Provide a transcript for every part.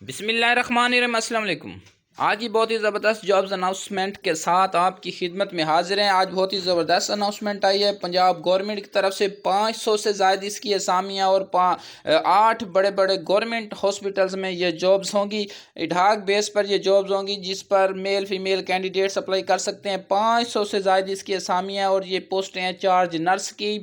بسم اللہ الرحمن الرحیم۔ السلام علیکم۔ آج ہی بہت ہی زبردست جابز اناؤنسمنٹ کے ساتھ آپ کی خدمت میں حاضر ہیں۔ آج بہت ہی زبردست اناؤنسمنٹ آئی ہے پنجاب گورنمنٹ کی طرف سے 500 سے زائد اس کی اسامیاں اور 8 بڑے بڑے گورنمنٹ ہاسپٹلز میں یہ جابز ہوں گی۔ اڈھاک بیس پر یہ جابز ہوں گی جس پر میل فیمیل کینڈیڈیٹس اپلائی کر سکتے ہیں۔ 500 سے زائد اس کی اسامیاں اور یہ پوسٹیں ہیں چارج نرس کی۔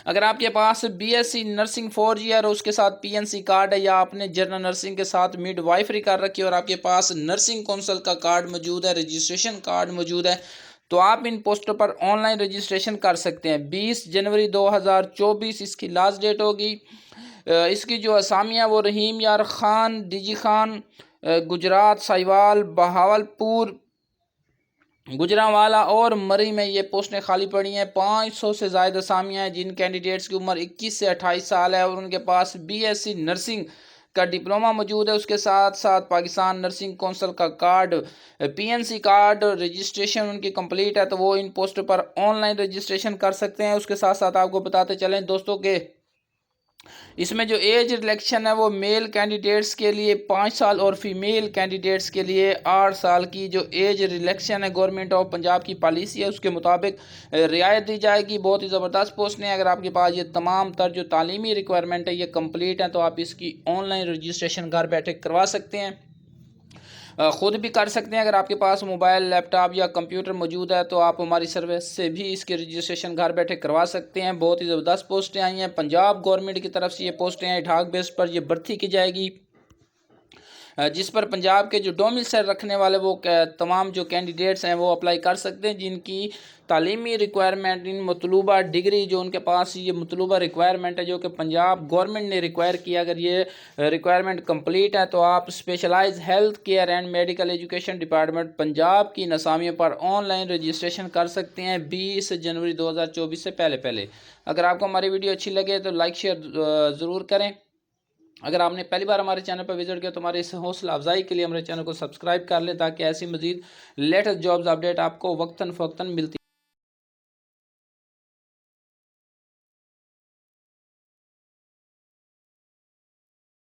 اگر آپ کے پاس B S C nursing 4 year اور اس کے ساتھ پی این سی کارڈ ہے، یا آپ نے جنرل نرسنگ کے ساتھ مڈ وائفری کر رکھی ہے اور آپ کے پاس نرسنگ کونسل کا کارڈ موجود ہے، رجسٹریشن کارڈ موجود ہے، تو آپ ان پوسٹوں پر آن لائن رجسٹریشن کر سکتے ہیں۔ 20 جنوری 2024 اس کی لاسٹ ڈیٹ ہوگی۔ اس کی جو اسامیاں وہ رحیم یار خان، ڈی جی خان، گجرات، سائیوال، بہاولپور، گجرانوالا اور مری میں یہ پوسٹیں خالی پڑی ہیں۔ 500 سے زائد اسامیاں ہیں جن کینڈیڈیٹس کی عمر 21 سے 28 سال ہے اور ان کے پاس بی ایس سی نرسنگ کا ڈپلومہ موجود ہے، اس کے ساتھ ساتھ پاکستان نرسنگ کونسل کا کارڈ، پی این سی کارڈ، رجسٹریشن ان کی کمپلیٹ ہے، تو وہ in post per on line registration کر سکتے ہیں۔ اس کے ساتھ ساتھ آپ کو بتاتے چلیں دوستوں کہ اس میں جو ایج ریلیکشن ہے وہ میل کینڈیڈیٹس کے لیے 5 سال اور فیمیل کینڈیڈیٹس کے لیے 8 سال کی جو ایج ریلیکشن ہے گورنمنٹ آف پنجاب کی پالیسی ہے اس کے مطابق رعایت دی جائے گی۔ بہت ہی زبردست پوسٹیں ہیں۔ اگر آپ کے پاس یہ تمام تر جو تعلیمی ریکوائرمنٹ ہے یہ کمپلیٹ ہیں تو آپ اس کی آن لائن رجسٹریشن گھر بیٹھے کروا سکتے ہیں، خود بھی کر سکتے ہیں۔ اگر آپ کے پاس موبائل، لیپ ٹاپ یا کمپیوٹر موجود ہے تو آپ ہماری سروس سے بھی اس کی رجسٹریشن گھر بیٹھے کروا سکتے ہیں۔ بہت ہی زبردست پوسٹیں آئی ہیں پنجاب گورنمنٹ کی طرف سے، یہ پوسٹیں ہیں اٹھاک بیس پر یہ بھرتی کی جائے گی، جس پر پنجاب کے جو ڈومیسائل رکھنے والے وہ تمام جو کینڈیڈیٹس ہیں وہ اپلائی کر سکتے ہیں جن کی تعلیمی ریکوائرمنٹ ان مطلوبہ ڈگری جو ان کے پاس یہ مطلوبہ ریکوائرمنٹ ہے جو کہ پنجاب گورنمنٹ نے ریکوائر کیا، اگر یہ ریکوائرمنٹ کمپلیٹ ہے تو آپ specialised health care and medical education department Punjab کی اسامیوں پر آن لائن رجسٹریشن کر سکتے ہیں 20 جنوری 2024 سے پہلے۔ اگر آپ کو ہماری ویڈیو اچھی لگے تو لائک شیئر ضرور کریں۔ اگر آپ نے پہلی بار ہمارے چینل پر وزٹ کیا تو ہمارے اس حوصلہ افزائی کے لیے ہمارے چینل کو سبسکرائب کر لیں تاکہ ایسی مزید لیٹسٹ جابز اپڈیٹ آپ کو وقتاً فوقتاً ملتی